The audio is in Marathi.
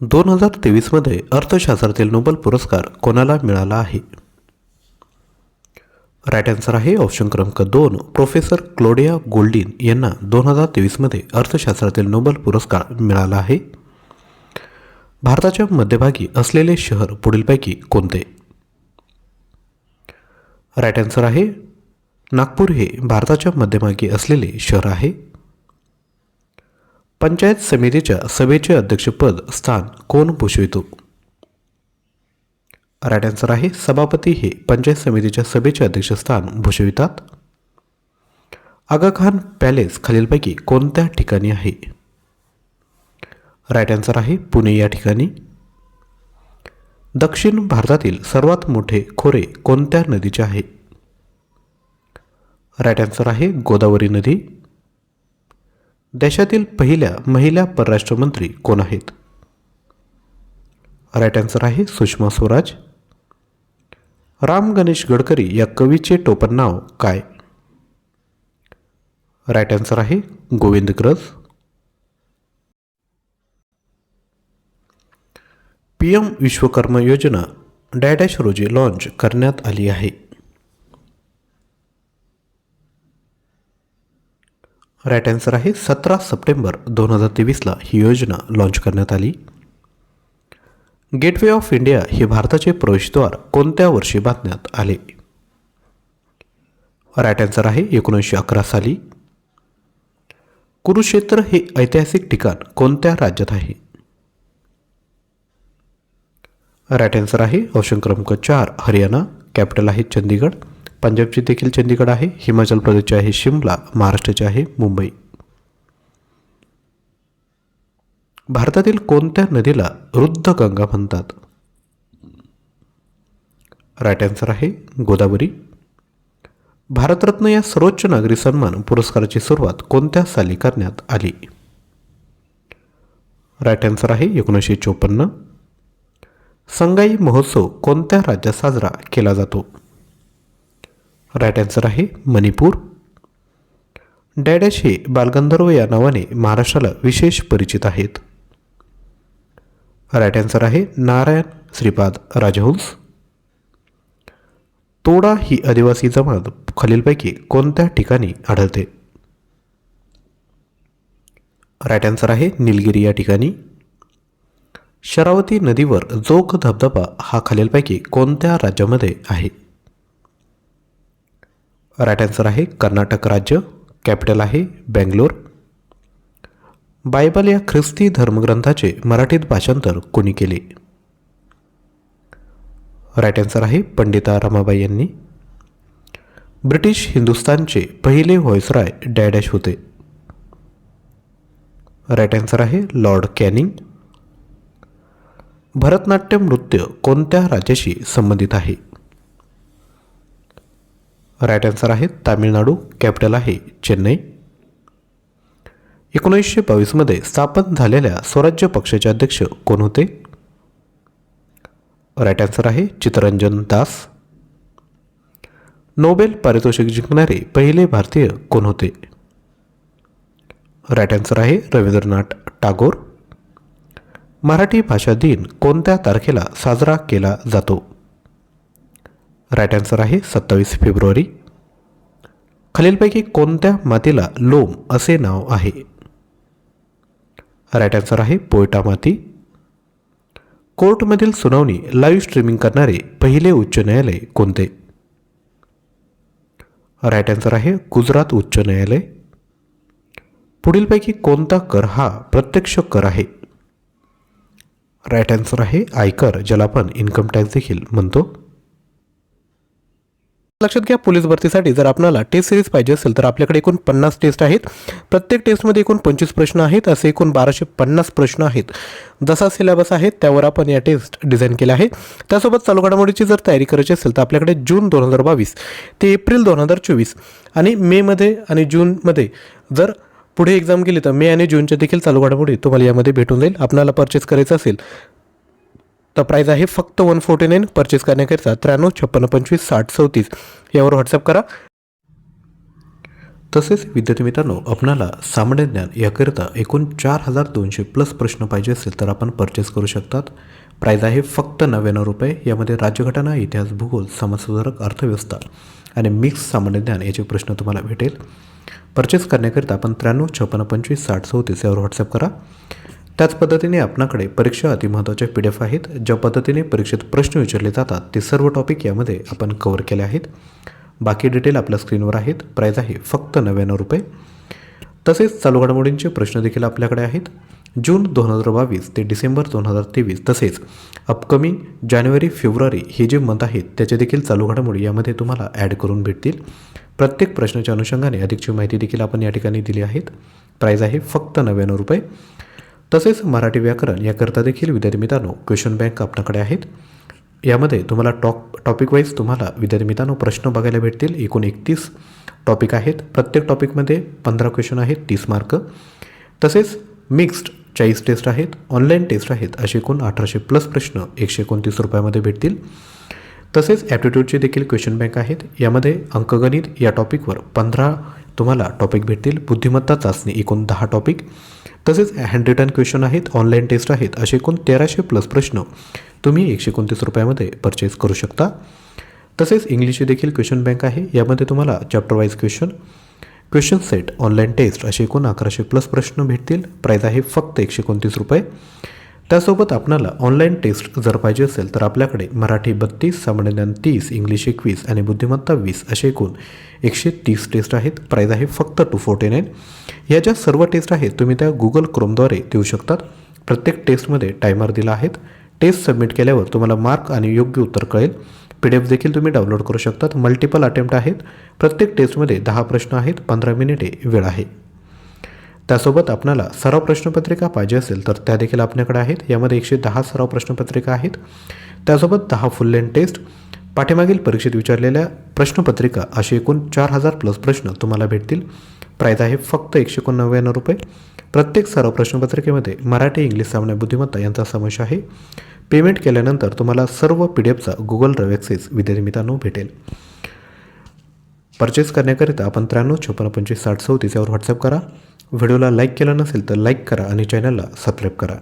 2023 मध्ये अर्थशास्त्रातील नोबेल पुरस्कार कोणाला मिळाला आहे? राईट आन्सर आहे ऑप्शन क्रमांक 2, प्रोफेसर क्लोडिया गोल्डिन यांना 2023 मध्ये अर्थशास्त्रातील नोबेल पुरस्कार मिळाला आहे. भारताच्या मध्यभागी असलेले शहर पुढीलपैकी कोणते? राईट आन्सर आहे नागपूर हे भारताच्या मध्यभागी असलेले शहर आहे. पंचायत समितीच्या सभेचे अध्यक्षपद स्थान कोण भूषवितो? राईट आन्सर आहे सभापती हे पंचायत समितीच्या सभेचे अध्यक्षस्थान भूषवितात. आगा खान पॅलेस खालीलपैकी कोणत्या ठिकाणी आहे? राईट आन्सर आहे पुणे या ठिकाणी. दक्षिण भारतातील सर्वात मोठे खोरे कोणत्या नदीचे आहे? राईट आन्सर आहे गोदावरी नदी. देशातील पहिल्या महिला परराष्ट्रमंत्री कोण आहेत? राईट आन्सर आहे सुषमा स्वराज. राम गणेश गडकरी या कवीचे टोपण नाव काय? राईट आन्सर आहे गोविंदग्रज. PM विश्वकर्मा योजना डॅश रोजी लॉन्च करण्यात आली आहे? राईट आन्सर आहे 17 सप्टेंबर 2023ला ही योजना लॉन्च करण्यात आली. गेटवे ऑफ इंडिया हे भारताचे प्रवेशद्वार कोणत्या वर्षी बांधण्यात आले? राईट आन्सर आहे 1911 साली. कुरुक्षेत्र हे ऐतिहासिक ठिकाण कोणत्या राज्यात आहे? राईट आन्सर आहे ऑप्शन क्रमांक 4 हरियाणा. कॅपिटल आहे चंदीगड. पंजाबची देखील चंदीगड आहे. हिमाचल प्रदेशचे आहे शिमला. महाराष्ट्राचे आहे मुंबई. भारतातील कोणत्या नदीला वृद्धगंगा म्हणतात? राईट आन्सर आहे गोदावरी. भारतरत्न या सर्वोच्च नागरी सन्मान पुरस्काराची सुरुवात कोणत्या साली करण्यात आली? राईट आन्सर आहे 1954. संगाई महोत्सव कोणत्या राज्यात साजरा केला जातो? राईट आन्सर आहे मणिपूर. डॅडॅश हे बालगंधर्व या नावाने महाराष्ट्राला विशेष परिचित आहेत. राईट आन्सर आहे नारायण श्रीपाद राजहंस. तोडा ही आदिवासी जमात खालीलपैकी कोणत्या ठिकाणी आढळते? राईट आन्सर आहे निलगिरी या ठिकाणी. शरावती नदीवर जोग धबधबा हा खालीलपैकी कोणत्या राज्यामध्ये आहे? राईट आन्सर आहे कर्नाटक राज्य. कॅपिटल आहे बेंगलोर. बायबल या ख्रिस्ती धर्मग्रंथाचे मराठीत भाषांतर कोणी केले? राईट आन्सर आहे पंडिता रमाबाई यांनी. ब्रिटिश हिंदुस्थानचे पहिले व्हाईसरॉय डॅश होते? राईट आन्सर आहे लॉर्ड कॅनिंग. भरतनाट्यम नृत्य कोणत्या राज्याशी संबंधित आहे? राईट आन्सर आहे तामिळनाडू. कॅपिटल आहे चेन्नई. 1922 मध्ये स्थापन झालेल्या स्वराज्य पक्षाचे अध्यक्ष कोण होते? राईट आन्सर आहे चित्तरंजन दास. नोबेल पारितोषिक जिंकणारे पहिले भारतीय कोण होते? राईट आन्सर आहे रवींद्रनाथ टागोर. मराठी भाषा दिन कोणत्या तारखेला साजरा केला जातो? राईट आन्सर आहे 27 फेब्रुवारी. खालीलपैकी कोणत्या मातीला लोम असे नाव आहे? राईट आन्सर आहे पोयटा माती. कोर्टमधील सुनावणी लाईव्ह स्ट्रीमिंग करणारे पहिले उच्च न्यायालय कोणते? राईट आन्सर आहे गुजरात उच्च न्यायालय. पुढीलपैकी कोणता कर हा प्रत्यक्ष कर आहे? राईट आन्सर आहे आयकर, ज्याला आपण इन्कम टॅक्स देखील म्हणतो. लक्षात घ्या, पोलीस भरतीसाठी जर आपल्याला टेस्ट सिरीज पाहिजे असेल तर आपल्याकडे एकूण 50 टेस्ट आहेत. प्रत्येक टेस्टमध्ये एकूण 25 प्रश्न आहेत. असे एकूण 1250 प्रश्न आहेत. जसा सिलेबस आहे त्यावर आपण या टेस्ट डिझाईन केल्या आहे. त्यासोबत चालू घडामोडीची जर तयारी करायची असेल तर आपल्याकडे जून 2022 ते एप्रिल 2024 आणि मेमध्ये आणि जूनमध्ये जर पुढे एक्झाम गेली तर मे आणि जूनच्या देखील चालू घडामोडी तुम्हाला यामध्ये भेटून जाईल. आपल्याला परचेस करायचं असेल तर प्राईज आहे फक्त 149. परचेस करण्याकरिता 93 56 25 60 34 यावर व्हॉट्सअप करा. तसेच विद्यार्थी मित्रांनो, आपणाला सामान्य ज्ञान याकरिता एकूण 4200 प्लस प्रश्न पाहिजे असेल तर आपण परचेस करू शकतात. प्राईज आहे फक्त 99 रुपये. यामध्ये राज्यघटना, इतिहास, भूगोल, समाजसुधारक, अर्थव्यवस्था आणि मिक्स सामान्य ज्ञान याचे प्रश्न तुम्हाला भेटेल. परचेस करण्याकरिता आपण 93 56 25 60 34 यावर व्हॉट्सअप करा. त्याच पद्धतीने आपणाकडे परीक्षा अतिमहत्त्वाच्या PDF आहेत. ज्या पद्धतीने परीक्षेत प्रश्न विचारले जातात ते सर्व टॉपिक यामध्ये आपण कव्हर केले आहेत. बाकी डिटेल आपल्या स्क्रीनवर आहेत. प्राईज आहे फक्त 99 रुपये. तसेच चालू घडामोडींचे प्रश्न देखील आपल्याकडे आहेत. जून 2022 ते डिसेंबर 2023 तसेच अपकमिंग जानेवारी फेब्रुवारी हे जे मंथ आहेत त्याचे देखील चालू घडामोडी यामध्ये तुम्हाला ॲड करून भेटतील. प्रत्येक प्रश्नाच्या अनुषंगाने अधिकची माहिती देखील आपण या ठिकाणी दिली आहेत. प्राईज आहे फक्त 99 रुपये. तसेच मराठी व्याकरण याकरता देखील विद्यार्थी मित्रांनो क्वेश्चन बँक आपल्याकडे आहेत. यामध्ये तुम्हाला टॉपिक वाईज तुम्हाला विद्यार्थी मित्रांनो प्रश्न बघायला भेटतील. एकूण 31 टॉपिक आहेत. प्रत्येक टॉपिकमध्ये 15 क्वेश्चन आहेत, 30 मार्क. तसेच मिक्स्ड 40 टेस्ट आहेत, ऑनलाईन टेस्ट आहेत. असे एकूण 1800 प्लस प्रश्न 129 रुपयामध्ये भेटतील. तसेच ॲप्टिट्यूडचे देखील क्वेश्चन बँक आहेत. यामध्ये अंकगणित या टॉपिकवर 15 तुम्हाला टॉपिक भेटतील. बुद्धिमत्ता चाचणी एकूण 10 टॉपिक. तसेच हँड रिटन क्वेश्चन आहेत, ऑनलाईन टेस्ट आहेत. असे एकूण 1300 प्लस प्रश्न तुम्ही 129 रुपयामध्ये परचेस करू शकता. तसेच इंग्लिशचे देखील क्वेश्चन बँक आहे. यामध्ये तुम्हाला chapter wise question set, online test असे एकूण 1100 प्लस प्रश्न भेटतील. प्राईज आहे फक्त 129 रुपये. त्यासोबत आपणाला ऑनलाईन टेस्ट जर पाहिजे असेल तर आपल्याकडे मराठी 32, सामान्य ज्ञान 30, इंग्लिश 21 आणि बुद्धिमत्ता 20 असे एकूण 130 टेस्ट आहेत. प्राईज आहे फक्त 249. या ज्या सर्व टेस्ट आहेत तुम्ही त्या गुगल क्रोमद्वारे देऊ शकतात. प्रत्येक टेस्टमध्ये टायमर दिला आहे. टेस्ट सबमिट केल्यावर तुम्हाला मार्क आणि योग्य उत्तर कळेल. PDF देखील तुम्ही डाउनलोड करू शकतात. मल्टिपल अटेम्प्ट आहेत. प्रत्येक टेस्टमध्ये 10 प्रश्न आहेत, 15 मिनिटे वेळ आहे. त्यासोबत आपल्याला सराव प्रश्नपत्रिका पाहिजे असेल तर त्या देखील आपल्याकडे आहेत. यामध्ये 110 सराव प्रश्नपत्रिका आहेत. त्यासोबत 10 फुल लेंथ टेस्ट, पाठीमागील परीक्षेत विचारलेल्या प्रश्नपत्रिका असे एकूण 4000 प्लस प्रश्न तुम्हाला भेटतील. प्राईज आहे फक्त 199 रुपये. प्रत्येक सराव प्रश्नपत्रिकेमध्ये मराठी, इंग्लिश, सामान्य, बुद्धिमत्ता यांचा समावेश आहे. पेमेंट केल्यानंतर तुम्हाला सर्व PDFचा गुगल ड्राईव्ह ॲक्सेस विद्यार्थी मित्रांनो भेटेल. परचेस करण्याकरिता आपण 93 56 25 60 34 यावर व्हॉट्सअप करा. व्हिडिओला लाईक केला नसेल तर लाईक करा आणि चॅनलला सबस्क्राईब करा.